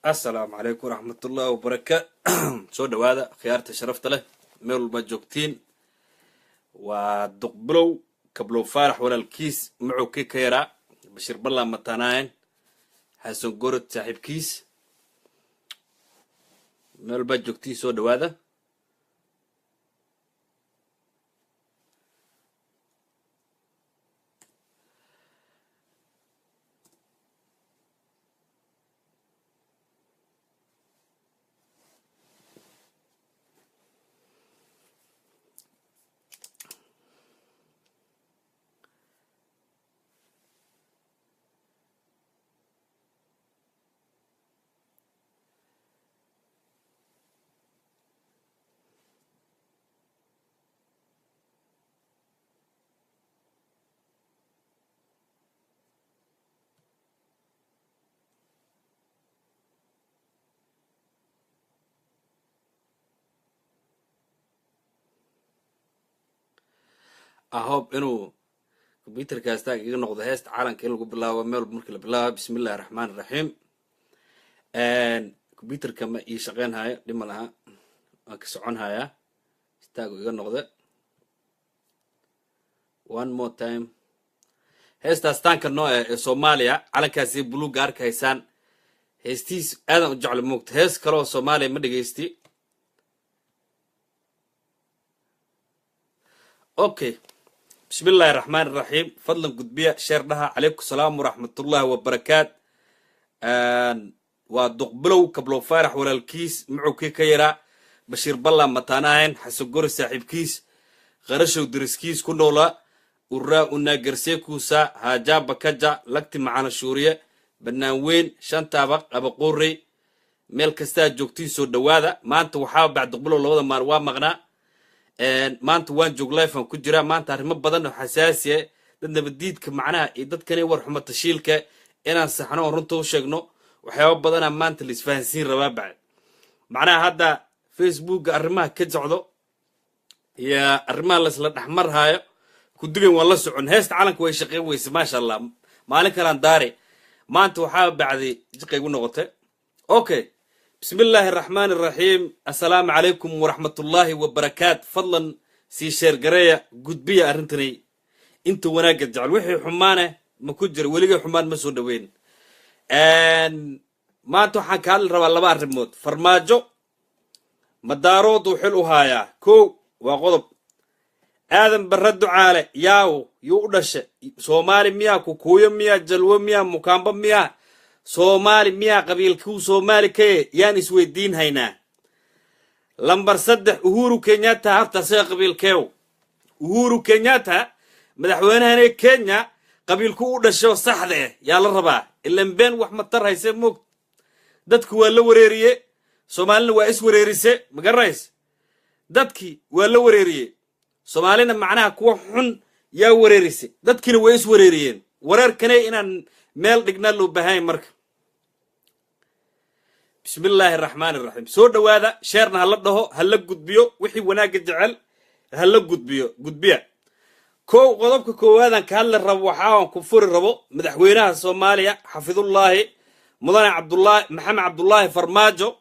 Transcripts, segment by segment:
السلام عليكم ورحمة الله وبركاته. سو دوادا خيارة شرفت له ميل بجوكتين ودقبلو كبلو فارح ولا الكيس معو كي كيرا بشير بالله متاناين حسن قرد صاحب كيس ميل بجوكتين سو دوادا أهوب إنه كمبيوتر كاستاك ينقض هست عالم كله بالله وميل بمركل بالله بسم الله الرحمن الرحيم. كمبيوتر كم يشغلن هاي لما لها كسعون هاي استاقوا ينقض one more time. هست استان كنوع سوماليا على كاسي بلو جار كيسان هستيس أنا جعل موقت هست كلو سوماليا مدقيستي. أوكي. بسم الله الرحمن الرحيم. فضلا قدبية شيرناها عليكم السلام ورحمة الله وبركاته. ودقبلو كبلو فارح ولا الكيس معو كي كيرا بشير بالله متاناين حسقور صاحب كيس غرشو درس كيس كنولا وراء وناقرسيكو سا هاجا بكجا لكتي معانا شورية بناوين شان تابق أبقوري ميل كستا جوكتين سو دوادا ما انت وحاو بعد دقبلو لوضا ماروا مغنا maanta waan joog life aan ku jiraa maanta arrimo badan oo xasaasi ah dadna badiidka macnaha iyo dadkani war xumo tashiilka inaan saxno runta u sheegno waxyaabo badan maanta la isfahansiin rabaa bacad macnaha hadda Facebook arrimaha ka socdo iyo arrimaha la isla dhaxmar haayo ku digan waa la socon heesta calanka way shaqeyn weyse ma sha Allah maalin kale aan daare maanta waxa bacdi jiqaygu noqotay okay. بسم الله الرحمن الرحيم. السلام عليكم ورحمة الله وبركاته. فضلا سي شير قرية قدبية أرنتني انتو وناقد جعل وحي حمانة ما كجر ولقى حمان مسود وين ما انتو حكال روا الله بار رموت فرماجو مدارود وحلو هايا كو وغضب آدم برد عالي ياو يودش سومالي ميا كوكويا ميا جلو ميا مكامبا ميا سومالي ميا قبيل كو سومالي كي يان اسويدين هينا لمبر صدح أهورو كينياتا هفتا سي قبيل كيو أهورو كينياتا مدحوينها هني كينيا قبيل كو دشو صحده يا للربا إلا مبين وحمد طر هيسي موك دادكو ولا وريريه سومالنا وايس وريريسي مقرأيس دادكي ولا وريريه سومالينا معناها كو حن يا وريريسي دادكينا وايس وريريين ورير كني إنا ميل دقنا له بهاي مرك بسم الله الرحمن الرحيم. سو دوادا شيرنا هلا قدبيو وحي وناق جعل هلا قدبيا كو قضبك كو هذا كهلا الروحاون كفور الربو مدحوينها الصومالية حفظ الله مضانع عبد الله محمد عبد الله فرماجو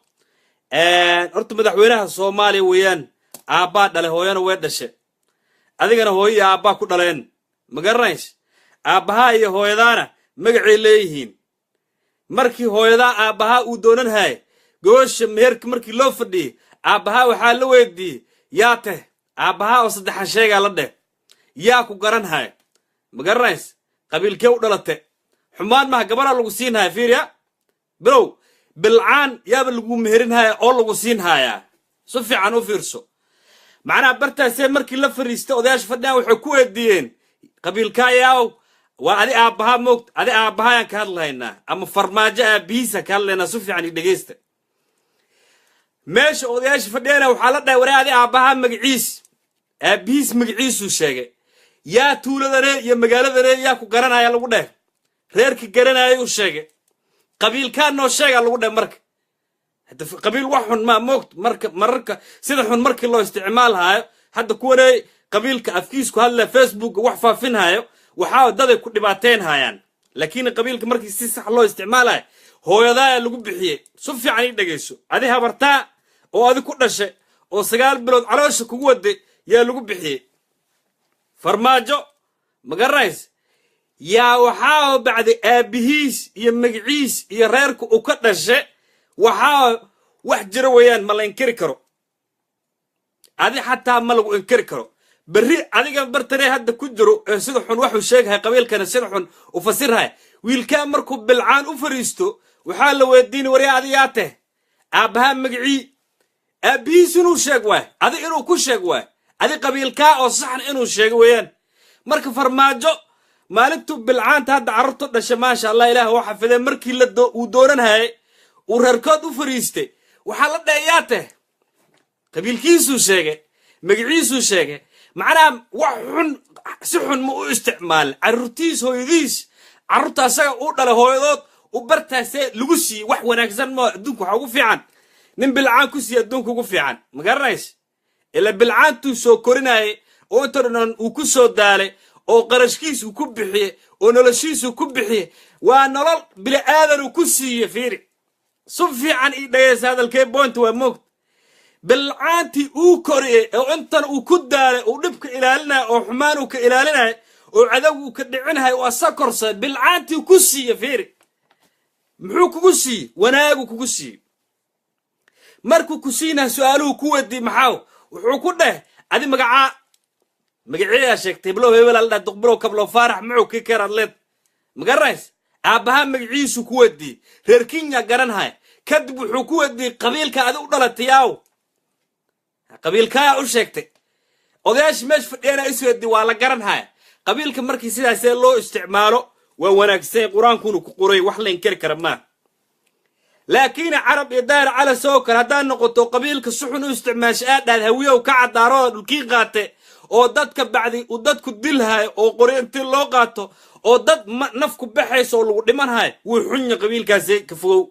أرت مدحوينها الصومالي ويان آبا دله هويان ويدش هذيك أنا هوي آبا كدلين مقرنش آبها هي هويدانا magacay leeyihiin markii hooyada aabaha uu doonan hay goosha meherka markii loo fadhiyay aabaha waxa la weydii yaa tah aabaha oo saddex sheega la dheh yaa ku garan hay magarays qabiilkee u dhalatay xumaan ma gabadha lagu siin hay fiiriya bro bilcaan yaaba lagu meherin hay oo lagu siin haya si fiican u fiirso macna bartaasay markii la fariistay odayaasha fadhiyaan waxay ku weydiyeen qabiilka yaaw وأدي أبها موت أدي أبها كهلنا أما فرماجة بيسا كهلنا صفي عن الدقيست ماشي أودياش فدينا وحالتنا ورا أدي أبها مقعيس بيس مقعيس وشيء يا طول ذرة يا مقالة ذرة يا كقرنا يا لوده غيرك قرنا يا وشيء قبيل كان نو شيء لوده مرك حتى قبيل واحد ما موت مرك سيدحون مرك الله استعمالها حتى كوري قبيل كأفكيس كهلا فيسبوك وحفا فين هايو وحاول دادي كل باتين هايان لكن قبيلك مركز سيسح الله استعماله hooyadaa lagu bixiyey si fiican ii dhegayso adi habartaa oo adi ku dhashay oo 9 bilood caloosha kugu waday yaa lagu bixiyey farmaajo magarays yaa waxaa bacdi aabihiis iyo magaciis iyo reerku u ka dhashay waxaa wax jira weeyaan ma la inkiri karo adi xataa ma lagu inkiri karo بري adiga bartare hadda ku jiro sida xun wuxuu sheegay qabiilkana sida xun u fasirhay wiilka markuu bilcaan u fariisto waxa la weydiin wariya adiyaate aabaha magci aabihiis inuu sheeg waay adi inuu ku sheeg waay adi qabiilka oo saxan inuu sheeg weeyaan marka farmaajo maalintu bilcaan hadda carruurta dhashay ma sha Allah ilaahu waxa xafiday markii la uu dooranay uu reerkood u fariistay waxa la dhayaate qabiilkiisu sheegay magciisu sheegay معناه وحن سحن مو استعمال عرتيس هويديس عرتا سا او دله هويدود وبرتا سي لغسي wax wanaagsan ma adduunku waxa ugu fiican nin bilcaan ku sii adduunku ugu fiican ma garanaysa ila bilcaantu soo korinay oo tarnan uu ku soo daalay oo qarashkiisu ku bixiyay oo noloshiisu ku bixiyay waa nolol bil aadan ku siiyay fiiri soo fiican ii dhageys hadalkay point waa moog بالعانتي او كوري او انتن او كداله او دبك الالنا او حمانو كالالنا او عدو كدعنها او سكرس بالعانتي كسي فيري محو كسي وناغو كسي markuu ku siina su'aaluhu ku wadi maxaa wuxuu ku dhahay adi magaciisa sheegtay bilow hebel la duqbro kablo faarax muxuu ka karadleed magarays aabaha magaciisu ku wadi reer Kenya garanhay kadib wuxuu ku wadi qabiilka adi u dhalatay qabiilka u sheegtay odayash meesh fadhiyana isweedi waa la garanhay qabiilka markii sidaas loo isticmaalo waa wanaagsan quraanku ku qoray wax la inkir kara ma لكن عرب يدار على سوكر هدان نقطو قبيلك السحن واستعماش آداد هوية وكعد دارود الكي غاتي او دادك بعدي او دادك الدلهاي او قرينتي اللو غاتو او داد نفكو بحيس او لمن هاي وحن قبيل كاسي كفو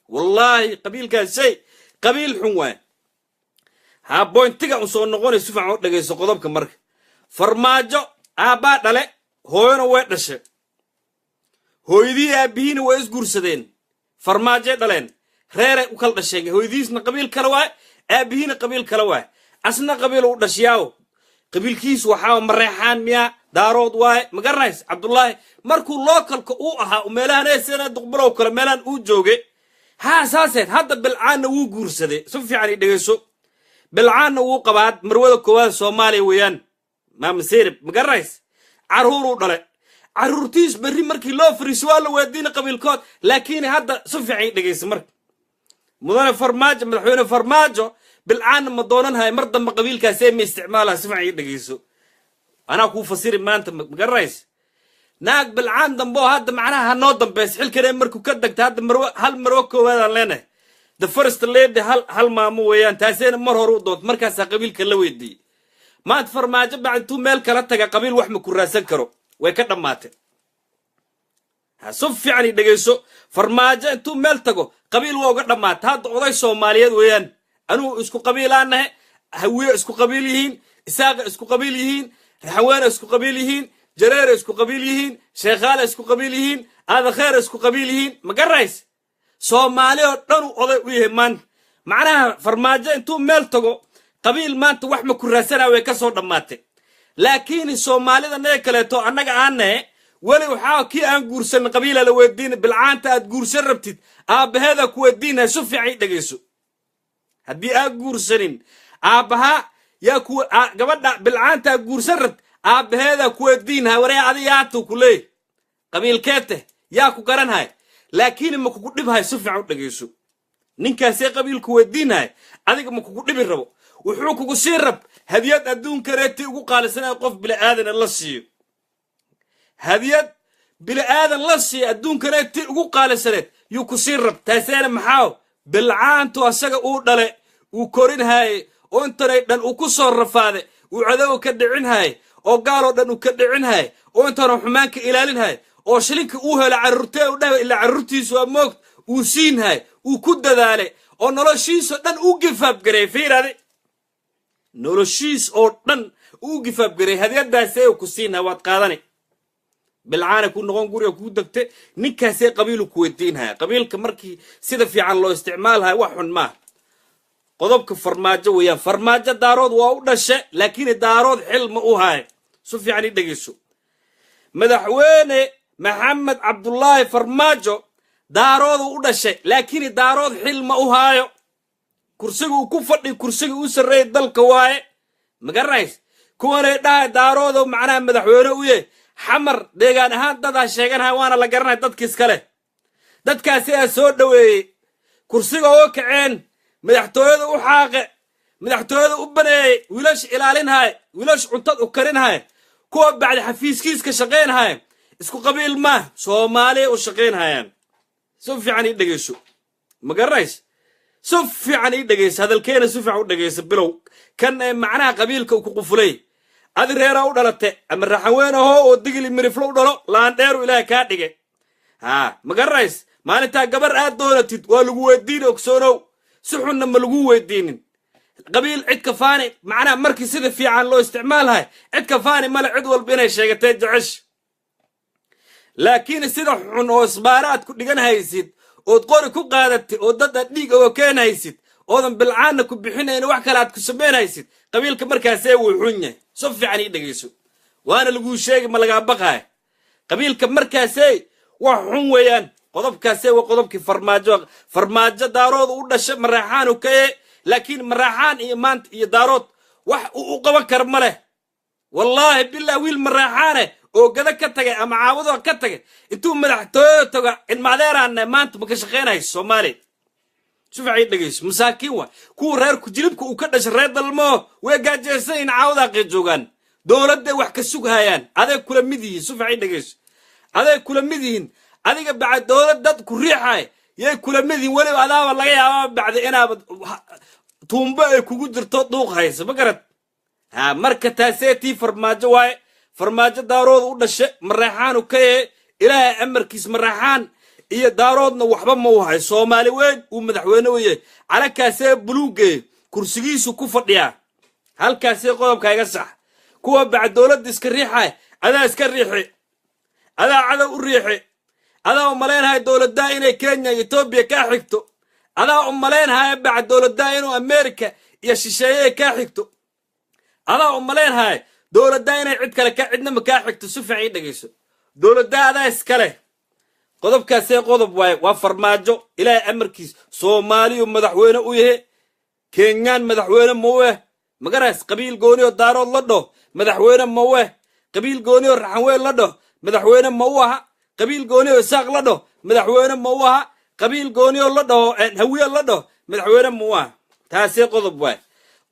والله قبيل كاسي قبيل حنوان ها بوين تيغا انسو نغوني سوفا عود لغي سوقضبك مرك فرماجو آباد دالي هوينو ويت دشي هويدي آبهين ويس قرسدين فرماجة دلين غير وكل الشيء هو يديسنا قبيل كلواه أبينا قبيل كلواه أصلنا قبيل ودشياو قبيل كيس وحاو مريحان ميا دارود واي مقرنايس عبد الله مركو لوكل كأوها وميلان إيسنا دقبرو كلا ميلان أوجوجي ها أساسات هذا بالعان وجورسدي سوف يعني دقيسو بالعان وقباد مروده كواد سومالي ويان ما مسير مقرنايس عرورو دلين عرورتيس بري مركي لو فريسوال وادينا قبيل كود لكن هذا صفعي دقيس مرك مدن فرماجو مدحوينه فرماجو بالعان ما دوننها مرضى ما قبيل كاسيمي استعمالها صفعي دقيسو انا كو فصير ما انت مقريس ناق بالعان دنبو هذا معناها نو دنبس حل كريم مركو كدغت هذا هل مروكو هذا لنا the first lady هل مامو ويان تاسين مر هورو دونت مركاس قبيل كلا ويدي ما فرماجو بعد تو ميل كلا تغا قبيل wax ma ku raasan karo way ka dhamaatay soo fiican dhageyso farmaajo intuu meel tago qabiil waa uga dhamaatay hadda oday Soomaaliyeed weeyaan anu isku qabiilaanahay hawiye isku qabiil yihiin isaaqa isku qabiil yihiin raxwaan isku qabiil yihiin jareer isku qabiil yihiin sheekhaal isku qabiil yihiin aad khair isku qabiil yihiin ma garays Soomaaliyo dhan oday u yahay man macnaha farmaajo intuu meel tago qabiil maanta wax ma ku raasana way ka soo dhamaatay لكن الصومالي ده نيكلتو أنك عنه ولي وحاو كي أنقرسن قبيلة لو الدين بالعان تقرسن ربتت هذا كو الدين شوف عيد دقيسو هدي أنقرسنين أبها يا كو قبل بالعان تقرسن ربت هذا كو الدين هوري عادياتو كله قبيل كاته يا كو قرن هاي لكن ما كو قدب هاي شوف عيد دقيسو نينكاسي قبيل كو الدين هاي هذيك ما كو قدب الربو وحوكو قصير رب هديات أدون كريتي وقال سنة قف بلا آذن الله السيو هديات بلا آذن الله السيو أدون كريتي وقال سنة يكسير رب تاسانا محاو بالعان تواساقا أودالي وكورين هاي وانتري دان وكسور رفاذي وعدو كدعين هاي وقالوا دان وكدعين هاي وانترو حمانك إلالين هاي وشلينك أوها لعرورتي وداوي إلا عرورتي سوا موقت وسين هاي وكود ذالي ونرشيسو دان وقفاب قريفير هذي noloshiis oo dhan uu gifaab garay hadiyadaasay ku siinaa waad qaadani بالعانة كون نقول قرية كون دكتة نكاسي قبيل كويتينها قبيل كمركي سيدا في عن لو استعمالها وحن ما قضبك فرماجة ويا فرماجة دارود وأودا شيء لكن دارود حلم أوهاي شوف يعني دقيسو مدحويني محمد عبد الله فرماجو دارود وأودا شيء لكن دارود حلم أوهاي كرسيو كفر كرسيو سريت دلك واي مقرنيس كون دارود ومعناه مدحويني ويه حمر ديغان هان دادا شيغانها وانا لا غرنay dadkiis kale dadkaasi ay soo dhaweeyay kursiga oo kaceen madaxtooyada u xaaqe madaxtooyada u baneeyay wiilash ilaalinhay wiilash cuntad u karinhay kuwa bacdi xafiiskiiska shaqeynhay isku qabiil ma Soomaali u shaqeynhayaan soo fiican ii dhageyso ma garanays soo fiican ii dhageyso hadalkeena soo fiican u dhageyso bilow kan macnaha qabiilka ku qufulay adi reera u dhalate ama raxaween oo digili miriflo u dhalo laan dheeru ilaahay ka dhigay ma garanays maalinta gabar aad doonatid waa lagu weydiin ogsoonow si xunna ma lagu weydiinin qabiil cid ka faani macnaha markii sida fiican loo isticmaalahay cid ka faani mala cid walba inay sheegatay jecesh laakiin sida xun oo isbaaraad ku dhigan haysid oo qori ku qaadatay oo dad dhiig oo keenaysid oodan bilcaana ku bixinayna wax kale aad ku sameynaysid qabiilka markaas ay wuxun yahay soo fiican ii dhageyso waana lagu sheegay ma laga baqay qabiilka markaas ay wax xun weeyaan qodobkaas ay waa qodobkii farmaajo daarood u dhashay maraxaan u kay laakiin maraxaan iyo maanta iyo daarood wax u qaban kar ma leh wallahi billahi wiil maraxaan oo gada ka tagay ama caawado ka tagay intuu madaxtooyo taga in maadeeraan maanta ma ka shaqeynay Soomaali شوف عيد لقيس مساكين كو رير كجلبك وكدش رير دلمو ويقاجيسين عاودا قيجوغان دولة دي وحكا السوق هايان هذا كل مديين شوف عيد لقيس هذا كل مديين هذا بعد دولة داد كريحة يا كل مديين ولي هذا والله يا بعد انا تومبا كوجر تطوق هايس بقرت ها مركة سيتي فرماجة واي فرماجة دارود ودش مريحان وكي الى امر كيس مريحان iyo daaroodna waxba ma wahay Soomaali weyn uu madaxweyne weeye calakaasee buluugay kursigiisu ku fadhiya halkaasee qodobkayga sax kuwa bacd dawladda iska riixay adaa iska riixay adaa cadaw u riixay adaa u maleenahay dawladda inay Kenya iyo Ethiopia ka xigto adaa u maleenahay bacd dawladda inuu America iyo shisheeye ka xigto adaa u maleenahay dawladda inay cid kale ka cidna ma ka xigto si fiican dhageyso dawladda adaa iska leh qodobkaasee qodob waay waa farmaajo ilaahay amarkiis Soomaaliyu madaxweyne u yahay Kenyaan madaxweyne ma weh magaraas qabiil gooni oo daarood la dhaho madaxweyne ma weh qabiil gooni oo raxaween la dhaho madaxweyne ma waha qabiil gooni oo saaq la dhaho madaxweyne ma waha qabiil gooni oo la dhaho hawiye la dhaho madaxweyne ma waha taasee qodob waay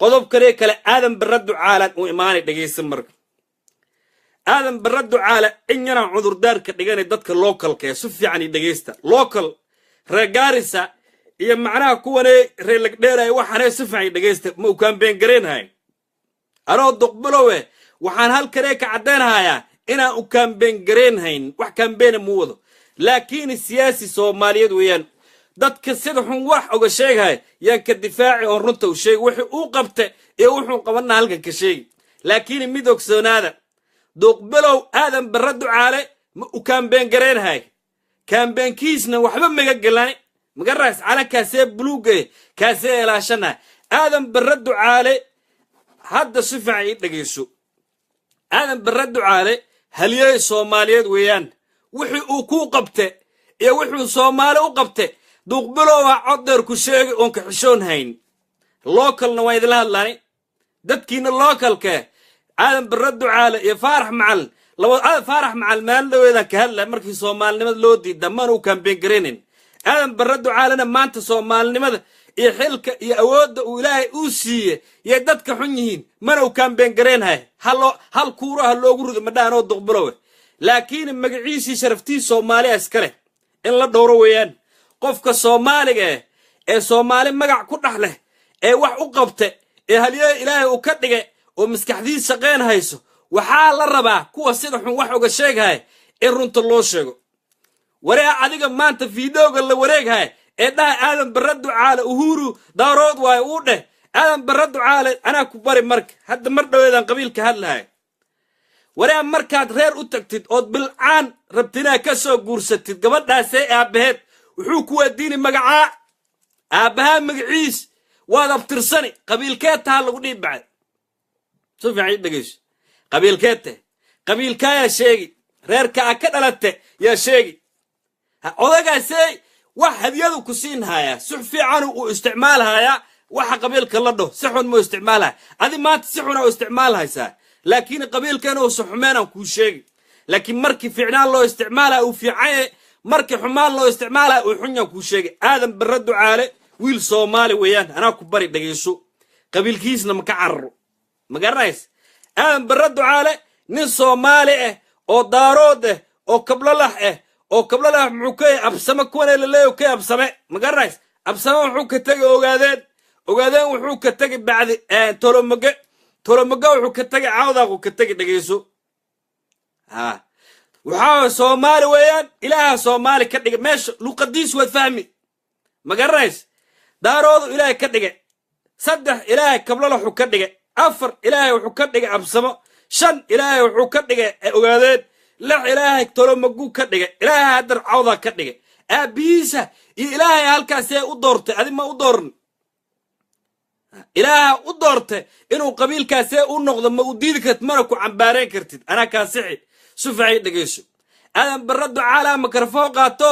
qodob kale aadan baradu caalan uu imaanay dhageysan marka aadan baradu caala in yana cudur daarka dhiganay dadka localka ee si fiican dhageysta local reegaarisa iyo macnaha kuwane reelag dheeray waxaan si fiican dhageysta ma u campaign gareenahay anoo duqbilowe waxaan halkare ka cadeenayaa inaan u campaign gareenhayn wax campaign mu wado laakiin siyaasi Soomaaliyeed weeyaan dadka sida xun wax uga sheegay yaa ka difaaci oo runta u sheeg wixii uu qabtay ee wuxuu qabanaa halkan ka sheeg laakiin mid ogsoonaada duqbilow aadan baradu caale ma u campaign gareenahay campaign kiisna waxba maga galaan magaraas calakaasee buluugay kaasee ilaashana aadan baradu caale hadda si fiican dhageyso aadan baradu caale haliyay Soomaaliyeed weeyaan wixii uu ku qabtay iyo wixii Soomaali u qabtay duqbilow waa coddeer ku sheegay oo ka xishoon hayn localna way idin hadlaani dadkiina localka aadan baradu caale iyo faarax macal laba faarax macal meel dhaweeda ka hadla markii Soomaalinimada loo diiday man uu campaign gareenin aadan baradu caalena maanta Soomaalinimada iyo xilka iyo awoodda uu Ilaahay uu siiyay iyo dadka xun yihiin man uu campaign gareenhay hal kuuraha loogu rido madaan oo duqbilow laakiin magaciisi sharaftii Soomaaliya iskale in la dhowro weeyaan qofka Soomaaliga ee Soomaali magac ku dhaxleh ee wax u qabtay ee haliyay Ilaahay uu ka dhigay oo maskaxdiisa shaqeyn hayso waxaa la rabaa kuwa sida xun wax uga sheegay in runta loo sheego wareega adiga maanta fiidooga la wareegay ee dhaha aadan baradu caale uhuru daarood waay uu dheh aadan baradu caale ana ku bari marka hadda mar dhaweedan qabiilka hadlahay waraa markaad reer u tagtid ood bilcaan rabtinaa ka soo guursatid gabadhaasee aabbaheed wuxuu ku weydiini magacaa aabbahaa magaciis waad abtirsani qabiilkeed taha lagu dhiib bacay si fiican ii dhegayso qabiilkeed tahay qabiilkaa yaa sheegi reerka a ka dhalate yaa sheegi odagaasee wax hadiyadu ku siin hayaa si fiican uu isticmaalhayaa waxa qabiilka la dhaho si xun muu isticmaalhaya adi maanta si xun aa u isticmaalhaysaa laakiin qabiilkeena uu si xumeenaan kuu sheegi laakiin markii fiicnaan loo isticmaalaya uu fiican markii xumaan loo isticmaalaya uu xunyaan kuu sheegi aadan barre ducaale wiil soomaali weeyaan anaa ku bari dhegayso qabiilkiisna ma ka cararo ma garanays aadan barre ducaale nin soomaali ah oo daarood ah oo kablalah ah oo kablalah muxuu ka absame kuwana laleeyo ka absame ma garanays absame wuxuu ka tegay ogaadeen wuxuu ka tegay bacdi tolomoge wuxuu ka tegay caawdaaqu ka tegay dhegayso waxaa soomaali weeyaan ilaaha soomaali ka dhigay meesha luqadiis waad fahmi ma garanays daaroodu ilaahay ka dhigay 3 ilaahay kablalahu ka dhigay 4 ilaahay wuxuu ka dhigay absamo 5 ilaahay wuxuu ka dhigay ogaadeen 6 ilaahay tolomogu ka dhigay ilaahay hadar caawda ka dhigay aabiisa iyo ilaahay halkaas ay u doortay adi ma u dooran ilaaha u doortay inuu qabiilkaas u noqdo ma u diidi kartid mana ku cambaareen kartid ana ka sixi sufay dhageyso aadan barre ducaale mikrafoon qaato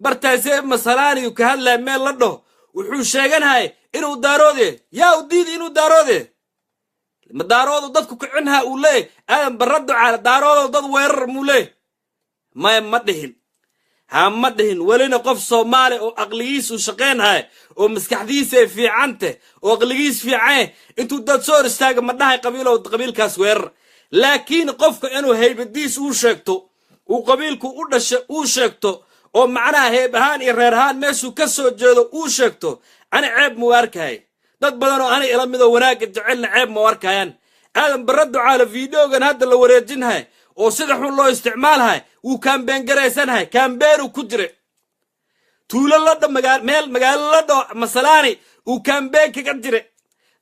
bartaasee masalaani ka hadlay meel la dhaho wuxuu sheeganahay inuu daaroode yaa u diidi inuu daaroode ma daaroodo dadku ku cinha uu leey aadan barre ducaale daaroodo dad weerar mu leey ma dhihin ma dhihin walina qof Soomaali oo aqligiisu shaqeynay oo maskaxdiisa fiicante oo aqligiis fiican intuu dad soo istaaga ma dhahay qabiilkaas weerar laakiin qofka inuu haybadiis uu sheegto uu qabiilku u dhashay uu sheegto oo macnaha heeb ahaan iyo reer ahaan meeshuu ka soo jeedo uu sheegto ana ceeb mu arkay dad badan oo ana ila mid oo wanaag jecelna ceeb mu arkayaan aadan barre ducaale videogan hadda la wareejinahay oo sida xun loo isticmaalhay uu campaign gareysanahay campaign ku jire tuulo la magaalo la dho masalaani uu campaign ka jire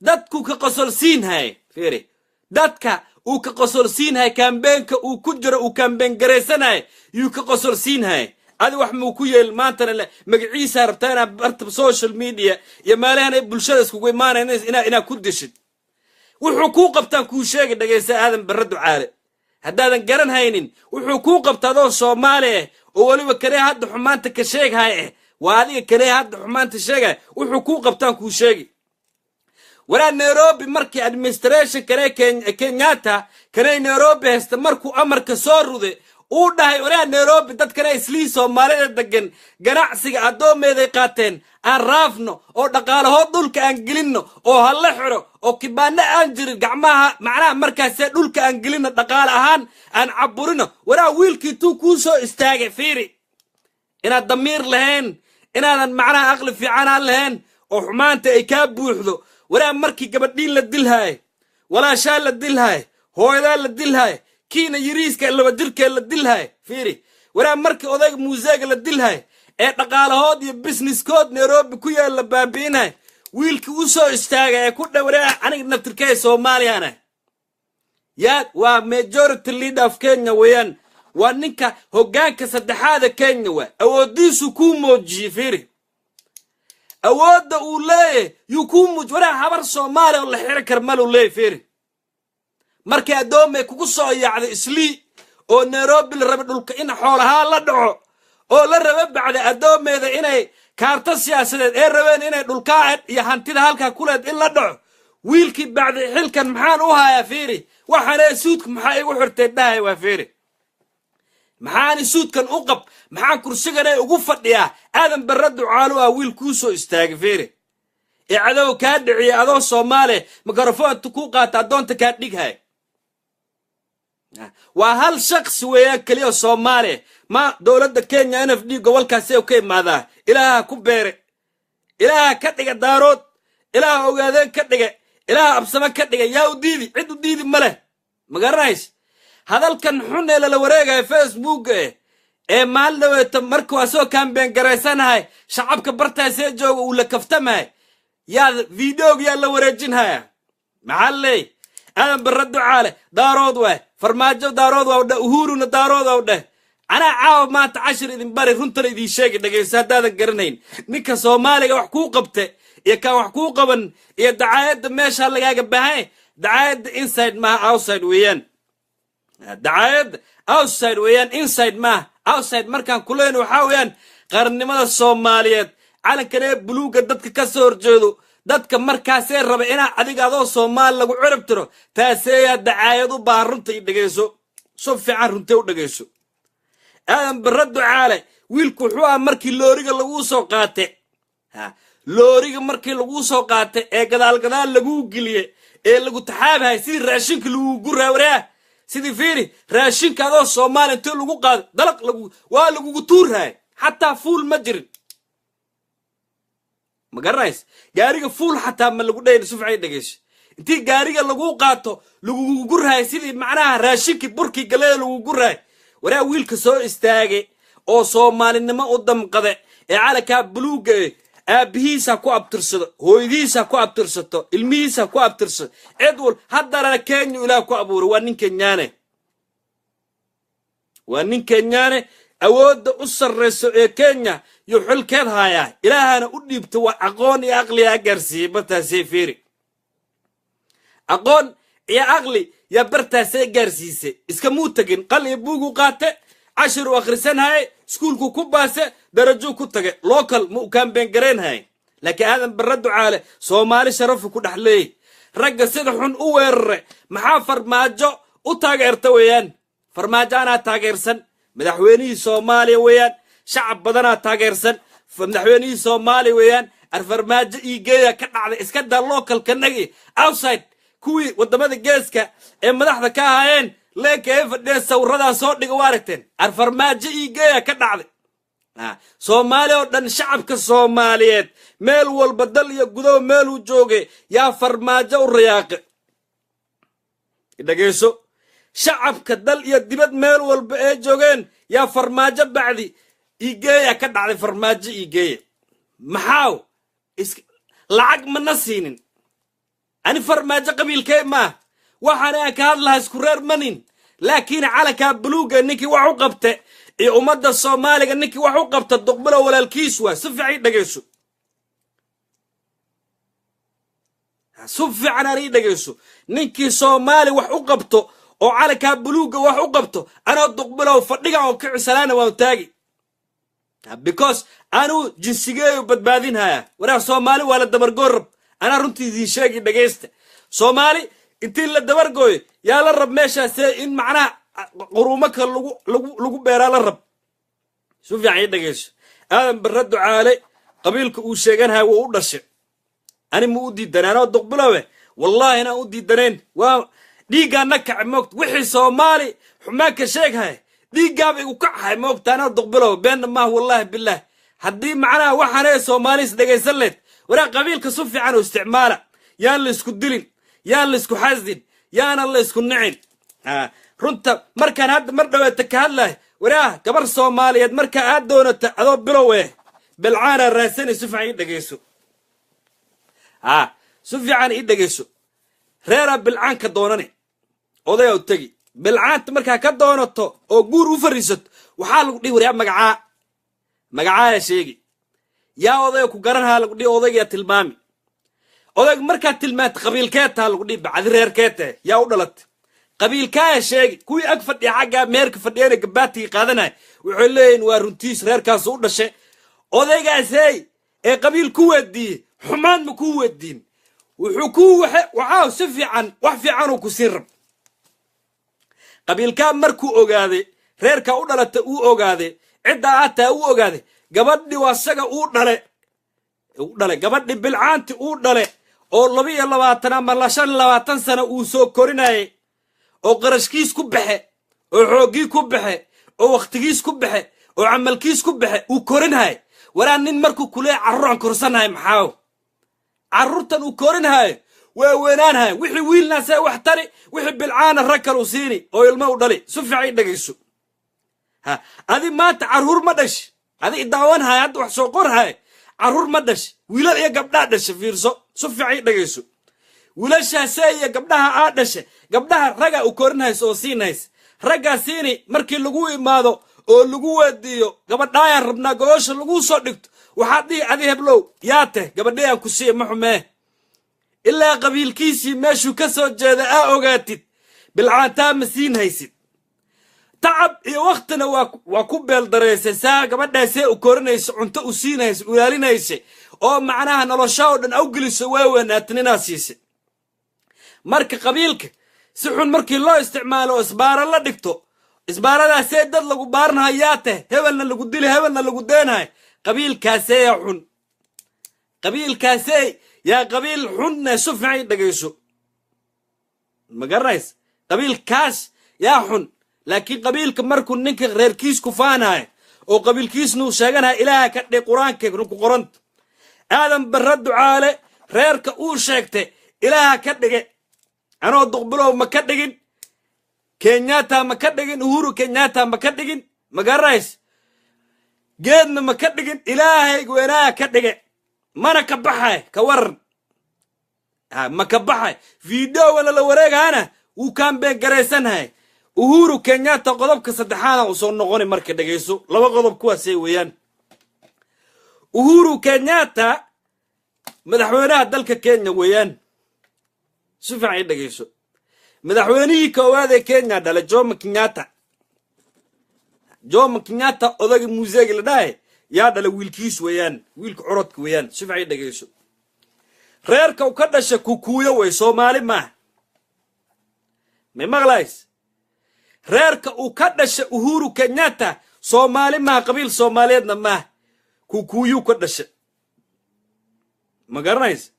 dadku ka qosolsiinhay fiiri dadka uu ka qosolsiinhay campaign-ka uu ku jiro uu campaign gareysanahay uu ka qosolsiinhay adi wax muu ku yeel maanta magaciisa rabtaan barta social media iyo meelahan bulshada isku imaanayna ina ku dishid wuxuu ku qabtaan ku sheegay dhageysa aadan barre ducaale haddaadan garan haynin wuxuu ku qabtaadoo Soomaali oo waliba kale hadda xumaanta ka sheegay waa adiga kale hadda xumaanta sheegay wuxuu ku qabtaan ku sheegi waraa Nairobi markii administration kale Kenyatta kale Nairobi hasta markuu amarka soo ruday uu dhahay waraa Nairobi dad kale islii Soomaalida degan ganacsiga adoomeeday qaateen aan raafno oo dhaqaalahood dhulka aan gelinno oo hal xiro oo kibaana aan jirin gacmaha macnaha markaas dhulka aan gelinno dhaqaal ahaan aan caburino waraa wiilkii tuu ku soo istaagay fiiri inaad damiir lahayn inaadan macnaha aqli fiican aan lahayn oo xumaanta ay ka buuxdo waraa markii gabadhiin la dilhay walaashaa la dilhay hooyada la dilhay kiina yiriiska laba jirkee la dilhay fiiri waraa markii odayga muuseega la dilhay ee dhaqaalahood iyo business code Nairobi ku yaal la baabiinay wiilkii u soo istaagay ee ku dhawraa aniga naftirkay Soomaaliyaana yaa waa majority leader of Kenya weeyaan waa ninka hoggaanka saddexaad Kenya waa awoodiisu ku muujiyo fiiri awooda uu leeyahay yu ku muuj waraa habar Soomaali oo la xiri kar mal uu leeyahay fiiri markii adoomay kugu soo yaacday islii oo Nairobi la raba dhulka in xoolaha la dhaco oo la raba bacda adoomeeda inay kaarta siyaasadeed ee rabeen inay dhulka iyo hantida halka kuleed in la dhaco wiilkii bacda xilkan maxaan u hayaa fiiri waxaan suudku maxay igu xirtay dhahay waa fiiri maxaan suudkan u qab maxaan kursigan ugu fadhiyaa aadan barre ducaale waa wiil ku soo istaagay fiiri ee cadow ka dhiciye adoo Soomaali mikrafoonta ku qaata doonta ka dhighay waa hal shakhsi weeyaan kaliya Soomaali ma dawladda Kenya NFD gobolkaas ay ka imaada ilaaha ku beere ilaaha ka dhiga daarood ilaaha ogaadeen ka dhiga ilaaha absama ka dhiga yaa u diidi cid u diidi male ma garanays hadalkan xun ee la wareegay Facebook ee maaldaweeta markuu soo campaign gareysanahay shacabka bartaasee jooga uu la kaftamay yaa video yaa la wareejinaya maxallay aadan barre ducaale daarood waa farmaajo daarood waa dhe uhuruna daarood waa dhe anaa caawa maanta cashir idin bari runtana idin sheegi dhegayso haddaadan garanayn ninka soomaaliga wax kuu qabte iyo kaan wax kuu qaban iyo dacaayadda meesha lagaaga baahan dacaayadda inside maaha outside weeyaan dacaayadda outside weeyaan inside maaha outside markaan kuleyn waxaa weeyaan qarannimada soomaaliyeed calankan ee buluuga dadka ka soo horjeedo dadka markaasee raba inaa adiga adoo soomaali lagu cirib tiro taaseeyaa dacaayad u baahan runta i dhegayso so fiican runtee u dhegayso aadan barre ducaale wiilku wuxuu ah markii looriga laguu soo qaate looriga markii laguu soo qaate ee gadaal laguu geliye ee lagu taxaabahay sidii raashinka lagugu raawaraah sidii fiiri raashinka adoo soomaali intii lagu qaado dalaq waa lagugu tuurrahay xataa fuul ma jirin ma garanays gaariga fuul xataa ma lagu dhayn sufcay dhegayso intii gaariga laguu qaato lagugu rahay sidii macnaha raashinkii burkii galeeda lagugu rahay waraa wiilka soo istaagay oo soomaalinimo u damqade ee calankaa buluuga aabihiisa ku abtirsado hooyadiisa ku abtirsato ilmihiisa ku abtirsado cid wal haddana Kenya ilaa ku abuuray waa nin Kenyaane awoodda u sarreyso ee Kenya iyo xulkeed haya ilaahana u dhiibto waa aqoon iyo aqli gaarsiiyay bartaasay fiiri aqoon iyo aqli ya bartaasay gaarsiisay iska muu tagin qalin buugu qaate cashir u akhrisanhay iskuulku ku baase darajo ku tage local mu campaign gareenhay laakiin aadan barre ducaale Soomaali sharaf ku dhaxleey ragga sida xun u weerare maxaa farmaajo u taageerta weeyaan farmaajo ana taageersan madaxweynihii Soomaaliya weeyaan shacab badana taageersan madaxweynihii Soomaaliya weeyaan farmaajo iigeeya ka dhacday iska daa local kanagi outside kuwii wadamada geeska ee madaxda ka ahaayeen leekay fadhiya sawirada soo dhiga waaragteen farmaajo iigeeya ka dhacday Soomaaliya oo dhan shacabka Soomaaliyeed meel walba dal iyo gudow meel uu joogay yaa farmaajo u riyaaqay dhageyso shacabka dal iyo dibad meel walba ee joogeen yaa farmaajo bacdi iigeeya ka dhacday farmaajo iigeeya maxaaw lacag ma nasiinin ani farmaajo qabiilkee ma waxaan ka hadlahay isku reer manin laakiin calanka buluuga ninkii wax u qabtay iyo ummadda Soomaaliga ninkii wax u qabta duqbalo walaalkiis waa si fiican dhageyso si fiican ari dhageyso ninkii Soomaali wax u qabto oo calanka buluuga wax u qabto ana duqbalo fadhiga oo kicsalana waan taagi because anu jinsigeeyo badbaadinaya waraa Soomaali wala dabargoor ana runtii idin sheegi dhageysta Soomaali intii la dabargooy yaa la rab meeshaas in macnaha quruumaka lagu beeraa la rab soo fiican dhageyso aadan barre ducaale qabiilka uu sheeganahay waa u dhashay ani ma u diidanaa duqbalawe wallahi ana u diidaneen waa dhiigana kacay moogta wixii Soomaali xumaanka sheegay dhiigaab igu kacay moogta ana duqbalawe been ma wallahi billah haddii macnaha waxaan Soomaaliis dhageysan leed waraa qabiilka soo fiican oo isticmaala yaan la isku dilin yaan la isku xasdin yaan la isku nicin runta markaan hadda mar dhaweeta ka hadlay waraa gabar Soomaaliyeed marka aad doonata adoo bilowe bilcaana raasani si fiican dhageyso si fiican dhageyso reera bilcaanka doonane oday oo tagi bilcaanta marka ka doonato oo guur u fariisato waxa lagu dhigi waraa magaca sheegi yaa oday ku garanaa lagu dhigi odayga tilmaami odayg marka tilmaant qabiilkeeta lagu dhigi bacdi reerkeeta yaa u dhalatay qabiilkaa sheegi kuwii ag fadhiya xagga meerka fadhiyana gabaati qaadanay wuxuu leeyahay waa runtiis reerkaas u dhashay odaygaasay ee qabiil ku wadiye xumaan ma ku wadiin wuxuu ku waxa si fiican wax fiican uu ku sii rab qabiilka markuu ogaaday reerka u dhalatay uu ogaaday cidda aata uu ogaaday gabadhi wasaga uu dhalay gabadhi bilcaanti uu dhalay oo 22 ama 25 sano uu soo korinayay oo qarashkiis ku baxe oo xoogii ku baxe oo waqtigiis ku baxe oo amalkiis ku baxe uu korinay waraan nin markuu kule carruuraan korsanahay maxaaw carruurtan uu korinay waa weenaanahay wixii wiilnaas wax tari wixii bilcaana rakal u siini oo ilmo u dhali si fiican dhageyso adi maanta carruur ma dhash adi daawan hay had wax soo qorhay carruur ma dhash wiilal iyo gabdha dhash fiirso si fiican dhageyso wiilashaasee iyo gabdhaha aad dhashe gabdhaha ragga u korinhays oo siinhays raggaa siini markii lagu imaado oo lagu weydiiyo gabadhaayaan rabnaa gogosha lagu soo dhigto waxaad dhihi adi heblow yaa teh gabadhayaan ku siiya ma xumee ilaa qabiilkiisii meeshuu ka soo jeeda aa ogaatid bilcaantaa ma siin haysid tacab iyo wakhtina waa ku beeldaraysay saa gabadhaasee u korinaysa cunto u siinaysa u ilaalinaysa oo macnaha nolosha oo dhan awgeliso waa wanaatninaa siisay marka qabiilka si xun markii loo isticmaalo oo isbaara la dhigto isbaaradaasee dad lagu baarnahay yaa teh hebelna lagu dili hebelna lagu deenahay qabiilkaasee yaa xun qabiilkaasee yaa qabiil xunne su fiican dhagayso ma garanays qabiilkaas yaa xun laakiin qabiilka markuu ninka reerkiis ku faanahay oo qabiilkiisnuu sheeganahay ilaaha ka dhig qur-aanka ku qoranta aadan barra ducaale reerka uu sheegtay ilaaha ka dhige anoo duqbilow ma ka dhigin kenyatta ma ka dhigin uhuru kenyatta ma ka dhigin ma garanays geedna ma ka dhigin ilaahayg weenaha ka dhige mana ka baxay ka waran ma ka baxay videogana la wareegahana wuu kaambeen garaysanhay uhuru kenyatta qodobka saddexaada uu soo noqoni marka dhagayso laba qodob kuwaasay weeyaan uhuru kenyatta madaxweynaha dalka kenya weeyaan si fiican dhagayso madaxweynihii koowaad ee kenya dhalay jomo kenyatta odayga muuseegi la dhahay yaa dhalay wiilkiis weeyaan wiilka curodka weeyaan si fiican dhagayso reerka u ka dhasha kukuuyo way soomaali maaha may maqlays reerka uu ka dhasha uhuru kenyatta soomaali maaha qabiil soomaaliyeedna maaha kukuuyuu ka dhasha ma garanays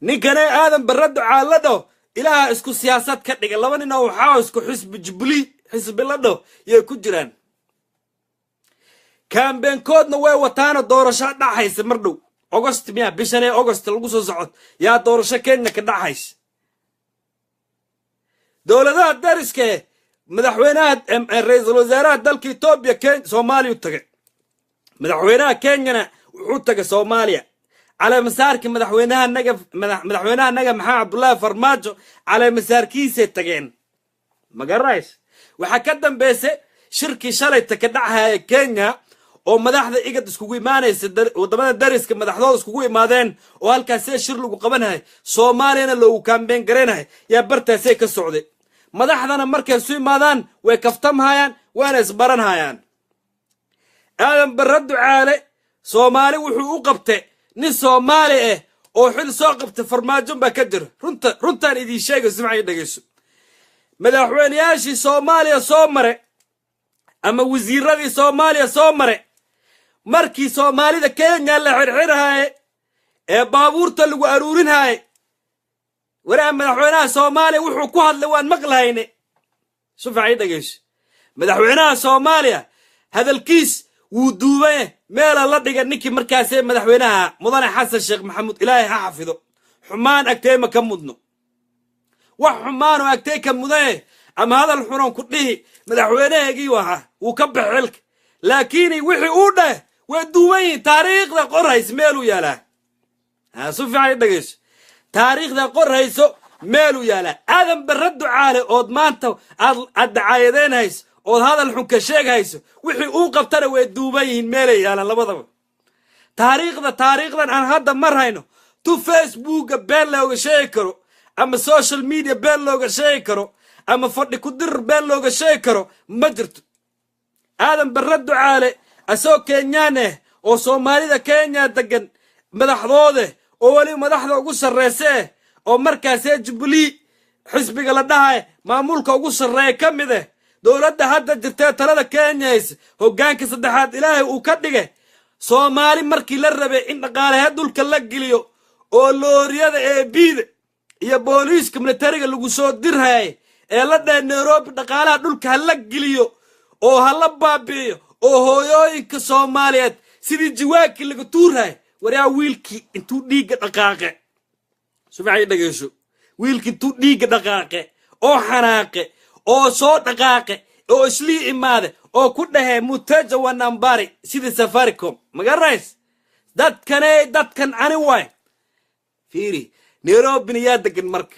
ninkane aadan barra ducaalado ilaaha isku siyaasad ka dhiga laba nin oo waxaa isku xisbi jubli xisbi la dho yay ku jiraan kaambeenkoodna way wataana doorasho dhaxaysa mar dhow august miya bishan ee august lagu soo socod yaa doorasho kenya ka dhaxaysa dowladaha dariska madaxweynaha ra'iisul wasaaraha dalka Itoobiya Soomaaliya tagay madaxweynaha Kenyana wuxuu tagay Soomaaliya على مسارك مدحوينها النجف مدحوينها النجف محمد عبد الله فرماجو على مسار كيسة تجين ما جرّيش وحكدم بس شركة شلة تكدعها كينيا ومدحذا إجت سكوي مانيس وضمان الدرس كمدحذا سكوي مادين وهالكاسة شرلو قبنها صومالينا لو كان بين قرينها يا برتا سيك السعودي مدحذا أنا مركز سوي مادان وكفتمها يان وأنا سبرنها يان آدم بالرد عالي صومالي وحقوق قبته nin Soomaali ah oo xil soo qabtay farmaajo ba ka jir runtaan idin sheegay simcay dhageyso madaxweynayaashii Soomaaliya soo maray ama wasiiradii Soomaaliya soo maray markii Soomaalida Kenya la xirxirahay ee baabuurta lagu aruurinay waraa madaxweynaha Soomaaliya wuxuu ku hadlay waan maqlaynay sufay dhageyso madaxweynaha Soomaaliya hadalkiis ودوبه ميلا لا دغ نيكي markaasay madaxweynaha mudane xasan sheekh maxamuud ilaahay ha xafido xumaan agtay ma ka mudno wax xumaan oo agtay ka muday ama hadal xuran ku dhihi madaxweynaheegii waxa uu ka baxilka laakiin wixii uu dhahay way duuban taariikhda qorays meel u yaala ha soo fiican dhageys taariikhda qorayso meel u yaala aadan barad ducaale oo maanta aad dacaayadeenays oo hadal xun ka sheegayso wixii uu qabtana way duuban yihiin meelay yaalan labadaba taariikhdan aan hadda marayno tu Facebook been looga sheegi karo ama social media been looga sheegi karo ama fadhi ku dir been looga sheegi karo ma jirto aadan barad ducaale asoo Kenyaane oo Soomaalida Kenya degan madaxdooda oo wali madaxda ugu sareeyay oo markaas Jubilee xisbiga la dhahay maamulka ugu sareeyay kamid ah dowladda hadda jirtay talada Kenya hoggaanka saddexaad ilaahay uu ka dhigay Soomaali markii la rabay in dhaqaalaha dhulka la geliyo oo looriyada ee biida iyo booliiska militariga lagu soo dirhay ee la dhahay Nairobi dhaqaalaha dhulka la geliyo oo hala baabiyo oo hooyooyinka Soomaaliyeed sidii jiwaaki laga tuuray waraa wiilkii intuu dhiiga dhaqaaqe sufay dhageyso wiilkii intuu dhiiga dhaqaaqe oo xanaaqe oo soo dhaqaaqe oo isli imaade oo ku dhahay mutaja wa nambari sidii Safaricom magarays dadkan ani way fiiri nairobi yaa degan marka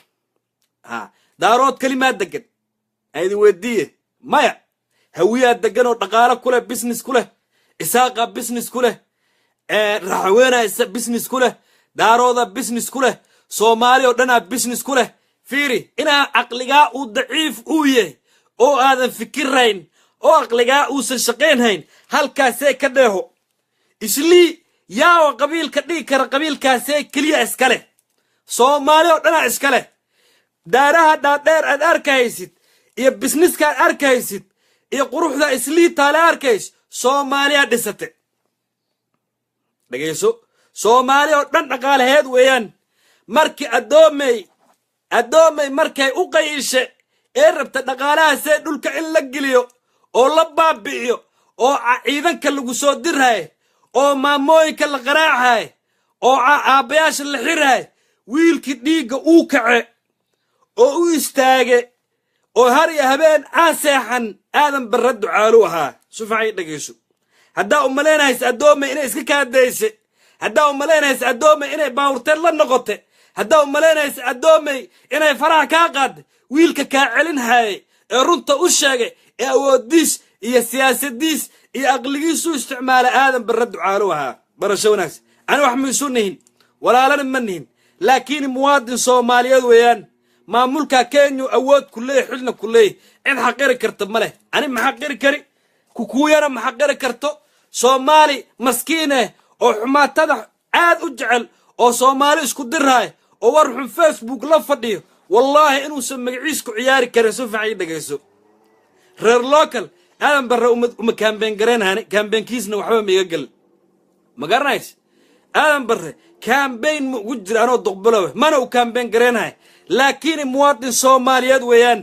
daarood kalimaad degan aydi weydiiye maya hawiyaa degan oo dhaqaale ku leh business ku leh isaaqa business ku leh raxweena business ku leh daarooda business ku leh soomaali oo dhanaa business ku leh fiiri inaa caqligaa uu daciif uu yahay oo aadan fikirayn oo caqligaa uusan shaqaynhayn halkaasee ka dheeho islii yaawa qabiilka dhigi kara qabiilkaasee keliya iska leh soomaali oo dhanaa iska leh daaraha dhaadheer aad arkaysid iyo businesskaad arkaysid iyo quruxda islii taale arkays soomaaliyaa dhisate dhagayso soomaali oo dhan dhaqaalaheed weeyaan markii addoomay markay u qayishe ee rabta dhaqaalahaasee dhulka in la geliyo oo la baabi'iyo oo ciidanka lagu soo dirhay oo maamooyinka la qaraacahay oo aabbayaasha la xirhay wiilkii dhiigga uu kace oo u istaage oo har iyo habeen aan seexan aadan barra ducaalu ahaa sufacay dhagayso haddaa u malaynaysa addoomay inay iska kaadayse haddaa u malaynaysa addoomay inay baawurteen la noqote haddaa u malaynaysa addoomay inay faraha kaa qaadde wiilka kaa celin haayay ee runta u sheegay ee awooddiis iyo siyaasadiis iyo aqligiisu isticmaala aadan barra ducaalu ahaa barasho wanaagsan ani wax miisu nihin walaalana ma nihin laakiin muwaadin soomaaliyeed weeyaan maamulka kenya awood ku leeyahay xilna ku leeyahay cid xaqiri karta ma leh ani ma xaqiri kari kukuuyana ma xaqiri karto soomaali maskiine oo xumaatada aad u jecel oo soomaali isku dirhaay oo war xun facebook la fadhiyo wallaahi inuusan magaciis ku ciyaari karin si fiican dhagayso reer local aadan barre uma campaign gareenaani campaignkiisna waxba ma iga gal ma garanays aadan barre campaign ma ugu jira anoo doqbalowe mana u campaign gareenahay laakiin muwaadin soomaaliyeed weeyaan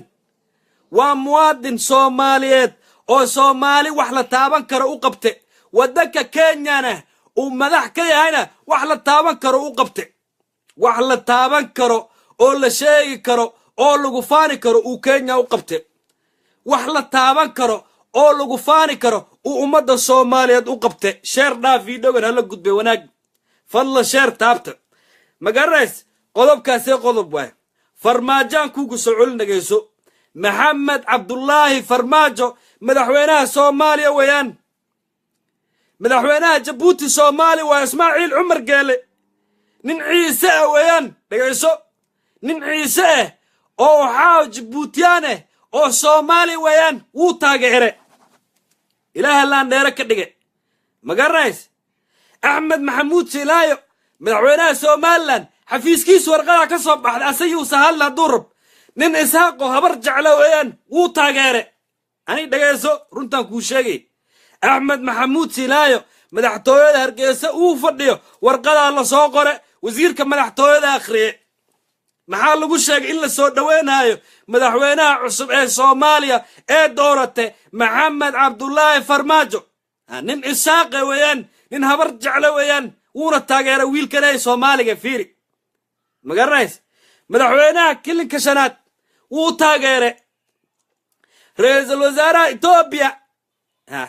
waa muwaadin soomaaliyeed oo soomaali wax la taaban karo u qabte waddanka kenyana uu madax ka yahayna wax la taaban karo u qabte wax la taaban karo oo la sheegi karo oo lagu faani karo uu kenya u qabte wax la taaban karo oo lagu faani karo uu ummadda soomaaliyeed u qabte sheer dhaaf fiidhogan hala gudbe wanaag fadla sheer taabta ma garanays qodobkaasee qodob waay farmaajaan kuugu soo celin dhagayso maxamed cabdullaahi farmaajo madaxweynaha soomaaliya weeyaan madaxweynaha jabuuti soomaali waa ismaaciil cumar geele nin ciise ah weeyaan dhagayso nin ciise ah oo waxaa jabuutiyaan ah oo soomaali weeyaan wuu taageere ilaaha laandheere ka dhige ma garanays axmed maxamuud silaayo madaxweynaha somalilan xafiiskiis warqadaa ka soo baxday asayuusa hadla hadduu rab nin ishaaqoo habar jecla weeyaan wuu taageere ani dhagayso runtaan kuu sheegay axmed maxamuud silaayo madaxtooyada hargeysa uu fadhiyo warqadaa la soo qore wasiirka madaxtooyada akhriye maxaa lagu sheegay in la soo dhoweynayo madaxweynaha cusub ee soomaaliya ee doorate maxamed cabdullaahi farmaajo nin isaaqe weeyaan nin habar jecla weeyaan wuuna taageera wiilkan ee soomaaliga fiiri ma garanays madaxweynaha kilinka shanaad wuu taageere ra-iisul wasaaraha etoobiya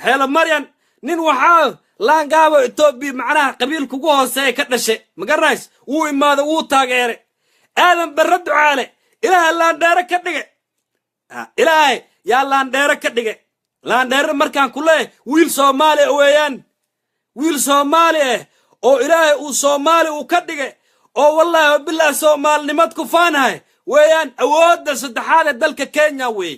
xeelo maryan nin waxaa laangaabo etoobiya macnaha qabiilka ugu hooseeya ka dhashe ma garanays wuu imaado wuu taageere aadan barre ducaale ilaaha laandheere ka dhige ilaahay yaa laandheere ka dhige laandheere markaan ku leeyahay wiil soomaali ah weeyaan wiil soomaali ah oo ilaahay uu soomaali uu ka dhige oo wallaahi wabillaah soomaalinimad ku faanahay weeyaan awoodda saddexaad ee dalka kenya weey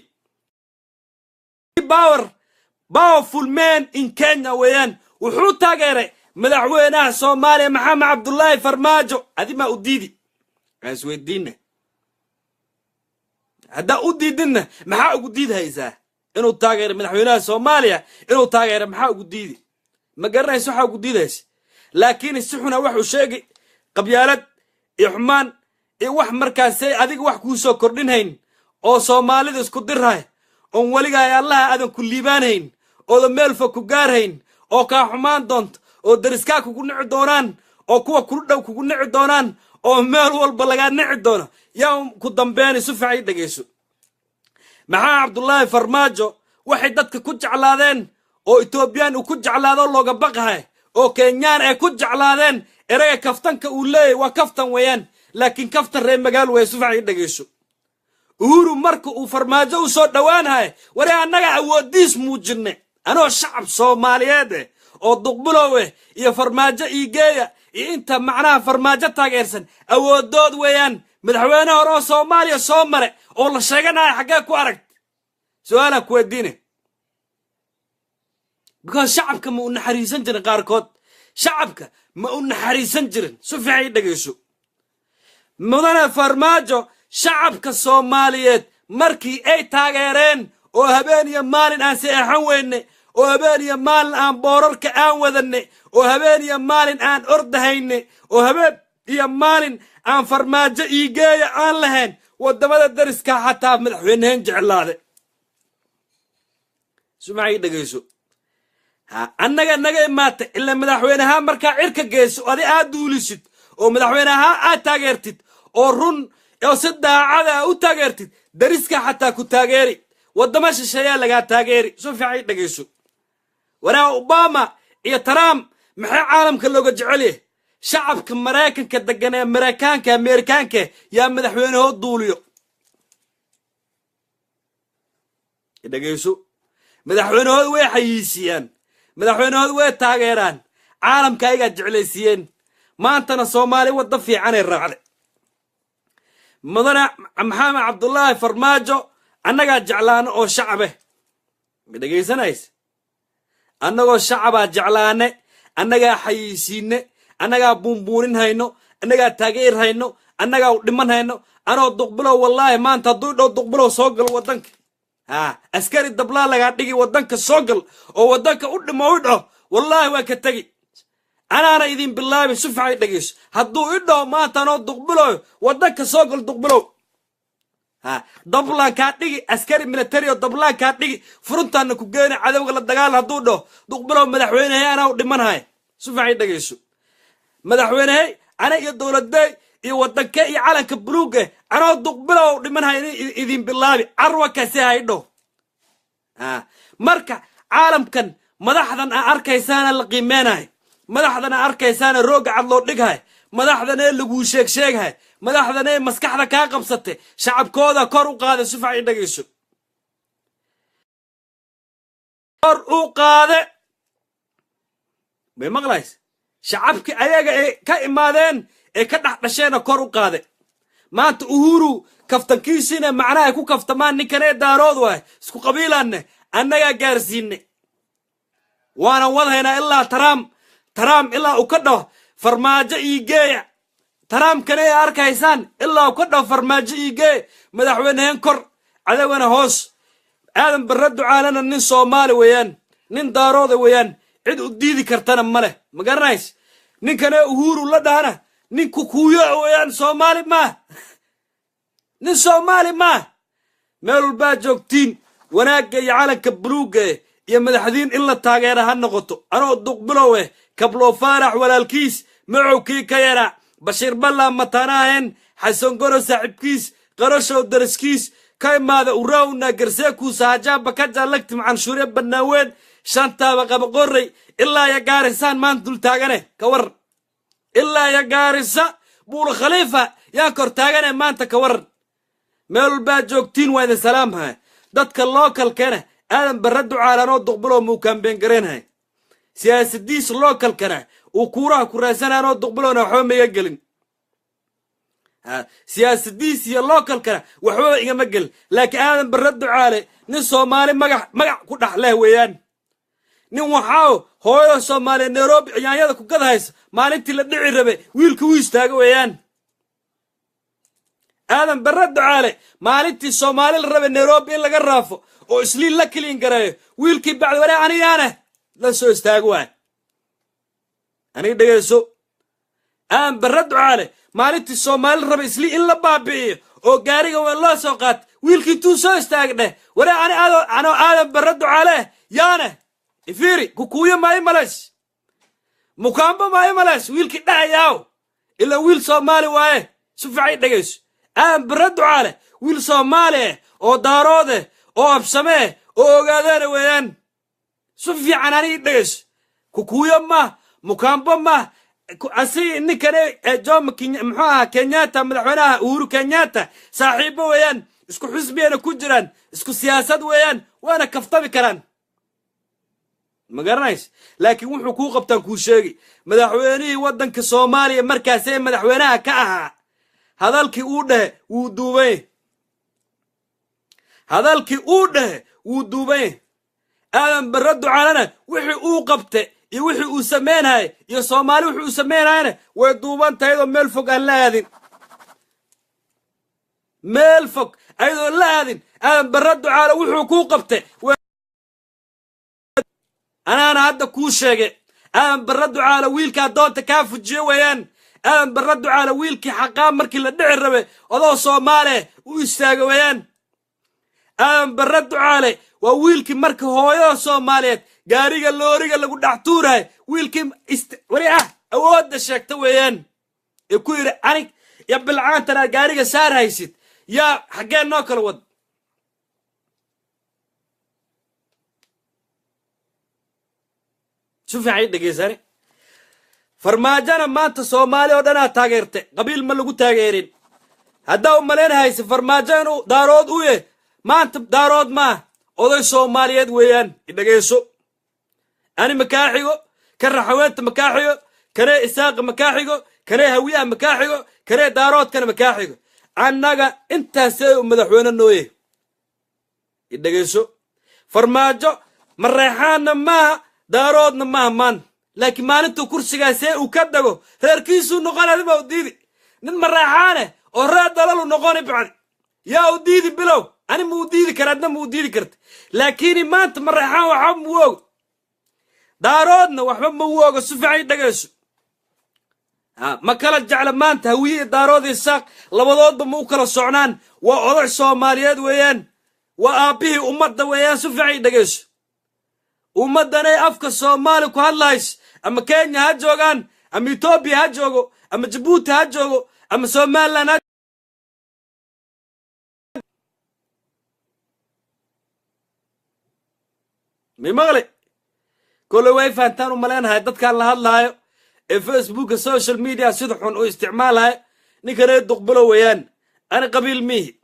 powerful man in kenya weeyaan wuxuu taageeray madaxweynaha soomaaliya maxamed cabdullaahi farmaajo adimaa u diidi aan isweydiinna haddaa u diidinna maxaa ugu diidhaysaa inuu taageeray madaxweynaha soomaaliya inuu taageeray maxaa ugu diidi ma garanaysa waxaa ugu diidaysa laakiin si xuna waxuu sheegay qabyaalad iyo xumaan iyo wax markaasay adiga wax kuu soo kordhinhayn oo soomaalida isku dirhay oon weligaay allaha aadan ku liibaanhayn ooda meel fog ku gaarhayn oo kaa xumaan doonto oo dariskaa kugu nici doonaan oo kuwa kulu dhow kugu nici doonaan oo meel walba lagaa nici doono yaa ku dambeeni si fiican dhagayso maxaa cabdullaahi farmaajo waxay dadka ku jeclaadeen oo etoobiyaan uu ku jeclaado looga baqahay oo kenyaan ay ku jeclaadeen erayga kaftanka uu leeyahay waa kaftan weeyaan laakiin kafta reer magaal way si fiican dhageyso uhuru marka uu farmaajo u soo dhawaanahay wari annaga awoodiis muujinne anoo shacab Soomaaliyeed oo duqbulow iyo farmaajo iigeeya inta macnaha farmaajo taageersan awoodood weeyaan madaxweyne hore oo Soomaaliya soo mare oo la sheeganayo xagee ku arag su'aala ku weydiine because shacabka ma u naxariisan jirin qaarkood shacabka ma u naxariisan jirin si fiican dhageyso mudane farmaajo shacabka Soomaaliyeed markii ay taageereen oo habeen iyo maalin aan seexan weyne oo habeen iyo maalin aan boorarka aan wadanne oo habeen iyo maalin aan ordahayne oo habeen iyo maalin aan farmaajo iigeeya aan lahayn wadamada dariska xataa madaxweynahan jeclaade sumay dhageyso annaga naga imaatay illa madaxweynaha marka cirka geeso adi aad duulisid oo madaxweynaha aad taageertid oo run oo si daacada u taageertid dariska xataa ku taageeri wadama shisheeya laga taageeri soo fiican dhageyso waraa Obama iyo Trump maxay caalamka looga jecel yahay shacabka Mareykanka degan ee Ameerikaanka yaa madaxweynahood duuliyo dhageyso madaxweynahood way xayiisiyaan madaxweynahood way taageeraan caalamka ayaga jeclaysiiyeen maantana Soomaali wada fiican ay raacday mudane maxamed cabdullaahi farmaajo annaga jeclaan oo shacabe midageysanaysa annagoo shacaba jeclaane annaga xayiisiine annaga buunbuunin hayno annaga taageer hayno annaga u dhiman hayno anoo duqbulow wallahi maanta haduu dhow duqbulow soo gal wadanka askari dablaa laga dhigi wadanka soo gal oo wadanka u dhimo u dhaw wallahi waa ka tagi أنا إذن بالله بسوف عيد دقيس هدو إدو ما تنو دقبلو ودك سوق الدقبلو دبلا كاتني أسكري من التريو دبلا كاتني فرنتا أنكو جيني عدو قل الدقال هدو دو دقبلو مدحوين هي أنا ودمان هاي سوف عيد دقيسو مدحوين هي أنا يدولة دي يودك على كبروكه أنا دقبلو ودمان هاي إذن بالله عروة كسي هاي دو مركا عالم كان مدحضن أركيسان القيمين هاي مدحدنا أركيسان الروج عضلو دقهاي مدحدنا اللي جو شيك هاي مدحدنا مسكحة كاقبسته شعب كودا كرو قادة سوف عيد دقيسو كرو قادة بمغلايس شعبك أيها كإمادين كدح بشينا كرو قادة ما تأهورو كفتن كيسينا معناه يكو كفتمان نكني دارود واي سكو قبيلة أننا جارسين وانا وضهنا إلا ترام إلا وكده فرماجة إيجاية ترام كني أركيسان إلا وكده فرماجة إيجاية مدحوينهن كر عدونا هوس آدم بالرد عالنا نين صومالي ويان نين دارود ويان عد أديدي كرتنا ماله مقرنايس نين كني أهورو لدهنا نين كوكويا ويان صومالي ما نين صومالي ما مالو الباجوكتين وناك يعالن كبروكه يا مدحدين إلا تاغيرها النقطة أنا أدوق بلوه كبلو فارح ولا الكيس معو كي كيرا بشير بلا متاناهن حسن قرو ساعب كيس قرشو درس كيس كاي ماذا وراونا قرسيكو ساجاب بكجا لكتم عن شوريب بالناوين شانتا بقى بقري إلا يا قارسان ما انتو تاغنه كور إلا يا قارسا بول خليفة يا كور تاغنه ما انت كور ميلو الباجوكتين وين سلامها دادك اللوكال كانه آدم بردو على نوض دقبلو مو كان بين قرينها سياسة ديس اللوكال كانه وكورا كوراسانا نوض دقبلو نوحوم يقلن سياسة ديس يا اللوكال كانه وحوم يقل لكن آدم بردو على نسو مالي مقع كودح له ويان نيو وحاو هويو سومالي نيروبي يعني هذا كو قدهايس مالي انتي لدعي ربي ويل كويس تاقو ويان آدم بردو على مالي انتي سومالي الربي نيروبي إلا قرافو oo isliin la kaliin garay wiilkii bacd wara aniyana la soo istaagwaa ani dhageyso aan barad caale maalintii Soomaali raba isliin in la baabi'iyo oo gaariga weyn loo soo qaat wiilkii tuu soo istaagday wara ani aad barad caale yaana ifiri kukuya ma imalash mukaamba ma imalash wiilkii dhaayaaw ila wiil Soomaali waaye sufay dhageyso aan barad caale wiil Soomaali oo daaroode oo absamee oo ogaadana weeyaan sufi canani dhis kukuya ma mukaamba ma أسي إنك جوم محوها كنياتا مدحونها أورو كنياتا صاحبه ويان اسكو حزبي أنا كجران اسكو سياسة ويان وأنا كفتبي كران ما قرنايش لكن وحو كو قبطان كو شيغي مدحويني ودن كصوماليا مركاسين مدحوينها كاها هذالكي اوده ودوبي هذالكي اوده ودوبي آدم بردو علينا وحي او قبطه iyo wixii uu sameeyay iyo Soomaali wixii uu sameeyay way duuban tahay meel fog aan la aadin meel fog ayadoo la aadin aan barado caala wuxuu ku qabtay ana hadda ku sheegay aan barado caala wiilka doonta ka fujiyo wayaan aan barado caala wiilkii xaqaa markii la dhici rabay odoo Soomaali u istaagay wayaan aan barado caala waa wiilkii markii hooyada Soomaaliyeed gaariga looriga lagu dhaxtuuray wiilkii wariya awood sheegta weeyaan ee ku yiri anig ya bilcaantana gaariga saar haysid ya xageen noo kala wad شوف عيد دقيساني فرماجانا مانتا صومالي ودانا تاغيرتي قبيل ما لغو تاغيرين هداو مالين هايس فرماجانو دارود اويه مانتا دارود ما oday Soomaaliyeed weeyaan idageyso ani makaaxigo kan raxaweenta makaaxigo kare isaaq makaaxigo kare hawiya makaaxigo kare daarood kan makaaxigo annaga intaasay madaxweyne nooye idageyso farmaajo mareexaana ma daaroodna ma man laakiin maalintu kursigaasay uu ka dago reerkiisu noqonadi ba u diidi nin mareexaane oo reer dalalu noqoni bacdi yaa u diidi bilow أنا موديدي كردنا موديدي كرت لكني ما أنت مرحان وحب موج دارودنا وحب موج السفعي دقيس ما كلا جعل ما أنت هوية دارود الساق لبضود بموكل الصعنان وأضع الصوماليات ويان وأبيه أمد ويان سفعي دقيس أمدنا أفك الصومالي كهلايس أما كينيا هجوغان أما إثيوبيا هجوغو أما جيبوتي هجوغو أما سومالان مغلي كل واي فانتان وملان هاي دد كان لهادلايو فيسبوك السوشيال ميديا سدحون او استعمالها نكري دقبلو ويان انا قبيل ميه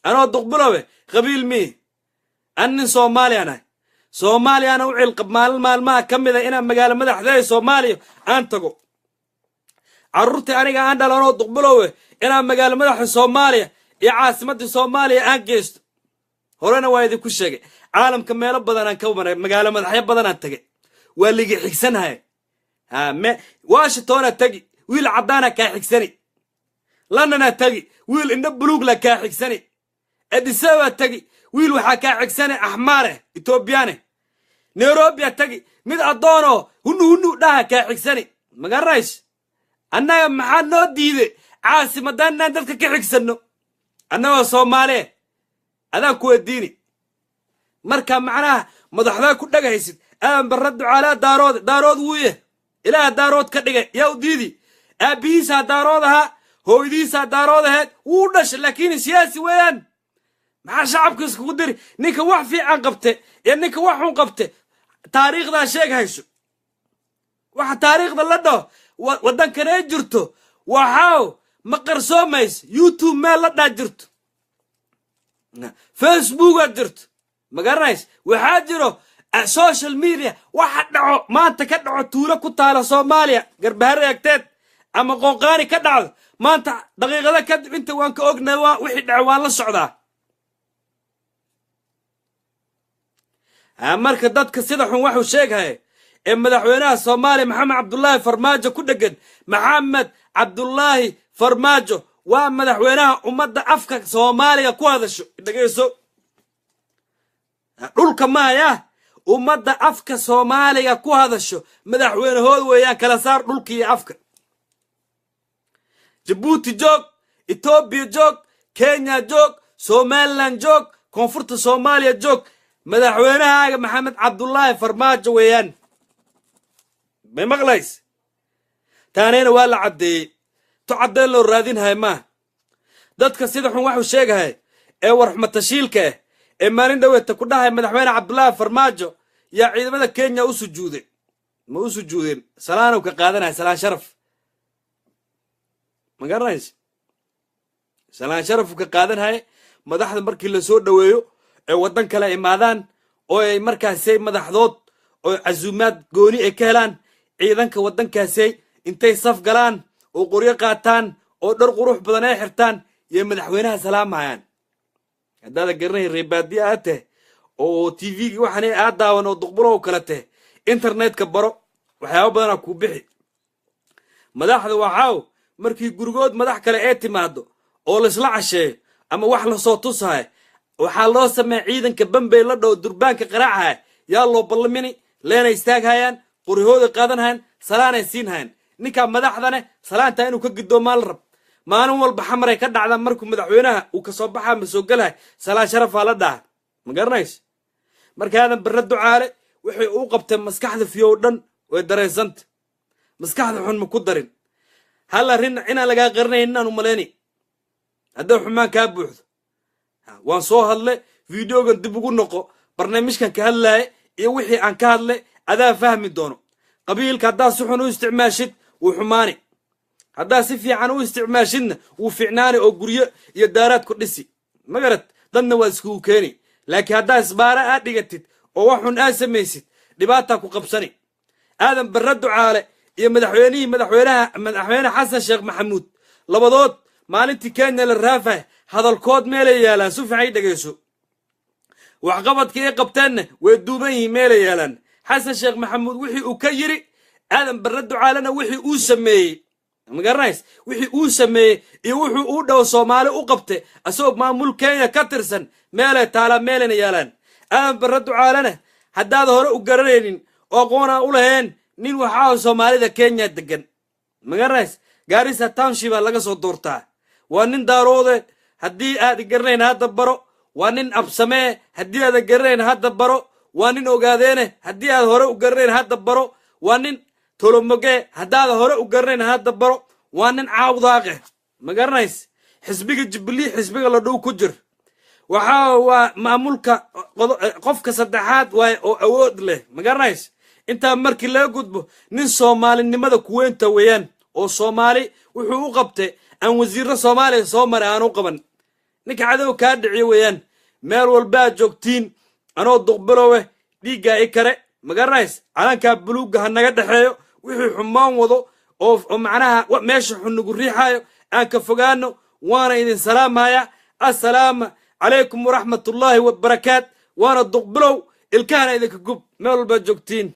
انا دقبلو قبيل ميه ان صومالي انا وعي القبمال ما كميدا انا مقاله مدحداي صومالي انتقو عرورتي انيغا ان دلانو دقبلو انا مقاله مدح صوماليا يا عاصمه صوماليا ان جيست هورنا وايدي ku sheegay caalamka meelo badan aan ka waray magaalo madaxyo badan aan tagay waa ligi xigsanahay ma Washington tagi wiil cadaana ka xigsani London tagi wiil inda buluug la ka xigsani Addis Ababa tagi wiil waxa ka xigsani ahmaare Ethiopiane Nairobi tagi mid adoono hunu dhaha ka xigsani magarays annaga maxaa noo diiday caasimadan dadka ka xigsano annaga Soomaali أنا كوديني مركا معناها مدحدا ku dhagaysid aan barado cala daarood wuye ilaa daarood ka dhigay yaa diidi abiisa daaroodaha hooydiisa daaroodaha uu dhashay laakiin siyaasi weeyaan maxaa shacabka isku diri ninka wax fiican qabtay ee ninka wax xun qabtay taariikhda sheeg hayso waxa taariikhda la dhaho wadankan ay jirto waxaa ma qarsoomays YouTube meel la dhaa jirto Facebook أدرت ما قرنايس وحاجره السوشيال ميديا واحد دعو ما أنت كدعو تولا كنت على صوماليا قرب هالرياكتات أما قوقاني كدعو ما أنت دقيقة ذا كدب أنت وانك أقنا وحيد دعوان للصعدة أمرك دادك السيدة وحو شيك هاي إما دحوينها صومالي محمد عبد الله فرماجو كدقن محمد عبد الله فرماجو وأما دحوينها أمد أفكك صوماليا كوادشو دقيسو dhulka maaya umada afka Soomaaliga ku hadasho madaxweynahood weeyaan kala saar dhulkii afka Djibouti joog Ethiopia joog Kenya joog Somaliland joog koonfurta Soomaaliya joog madaxweynahaaga Maxamed Cabdullaahi Farmaajo weeyaan ma maqlays taanayna waa la cadeeyay to cadeen loo raadinhay ma dadka sida xun wax u sheegay ee warxmad tashiilka مالين دويت كلها مدحوينة عبد الله فرماجو يا عيدمدا كينيا u sujuuday ما هو سجودين سلام وكقادنا سلام شرف ما قرناش سلام شرف وكقادنا هاي مدحنا مركي اللي سود دويو ودن كلا إمادان أو مركز سي مدحضوت أو عزومات قوني إكلان ciidanka wadankaasay intay saf galaan oo qoryo qaataan oo dhar qurux badan ay xirtaan iyo madaxweynaha salaamayaan hadda garnay ribaadiyaate oo TV-gi waxaan ay daawan oo duqbulo kala tahay internet-ka baro waxyaabo badan ku bixi madaxda waxaaw markii gurigood madax kale ay timaado oo la isla casheeyo ama wax la soo tusahay waxa loo sameeyay ciidanka Bambey la dhaw durbaanka qaraaca yaa loo ballamini leena istaagayaan qorihooda qaadanayaan salaanay siinayaan ninka madaxdana salaanta inuu ka gidoomaan rab maalin walba xamray ka dhacda markuu madaxweynaha uu ka soo baxaa ma soo galay salaan sharaf la dhaah ma garanays markaadan barra ducaale wixii uu qabtay maskaxda fiyow dhan way dareysant maskaxda xun ma ku darin hal arin ina laga qarnay inaan u maleeni hadda xumaan ka buuxdo waan soo hadlay videogan dib ugu noqo barnaamijkan ka hadlay iyo wixii aan ka hadlay adaa fahmi doono qabiilka hadaa si xun u isticmaashid wuu xumaani hadaa si fiican u isticmaashidna wuu fiicnaani oo guryo iyo daaraad ku dhisi magarad dadna waa isku keeni laakiin hadaa isbaara aad dhigatid oo wax xun aad samaysid dhibaata ku qabsani aadan barra ducaale iyo madaxweyne xasan sheekh maxamuud labadood maalintii Kenya la raafay hadalkood meel yaalaan si fiican dhageyso wax qabadkii ay qabteen way duuban yihiin meel yaalaan حسن شيخ محمود وحي وكيري آدم برد عالنا وحي أوسمي مقرنايس وحي أوسمي يوحي أودا وصومالي أقبته أسوق معمول كينيا كترسن ميلا تعالى ميلا نيالان آدم برد عالنا حد هذا هو أقررين وقونا أولهين نين وحاو صومالي دا كينيا دقن مقرنايس قاريسة تانشيبا لغا سو دورتا وانين دارودة هدي آدي قررين هاد دبرو وانين أبسمي هدي آدي قررين هاد دبرو وانين اوغادينه هدي aad hore u gareen hadda baro waanin tolomoge hadaad hore u gareen hadda baro waanin caawdaaqe ma garanays xisbiga Jubilee xisbiga la dhow ku jir waxa waa maamulka qofka saddexaad way oo awood leh ma garanays inta markii la gudbo nin Soomaalinimada ku weynta weeyaan oo Soomaali wuxuu u qabtay aan wasiirka Soomaaliya soo maray aan u qaban ninka cadow ka dhiciyo weeyaan meel walba joogtiin anoo duqbilowe dhiiga ay kare magarnays calanka buluuga hanaga dhaxeeyo wixii xumaan wado oo macnaha meesha xunugu riixayo aan ka fogaano waana idin salaamaya assalaamu calaykum waraxmatullaahi wabarakaat waana duqbilow ilkaana idinka gub meel walba joogtiin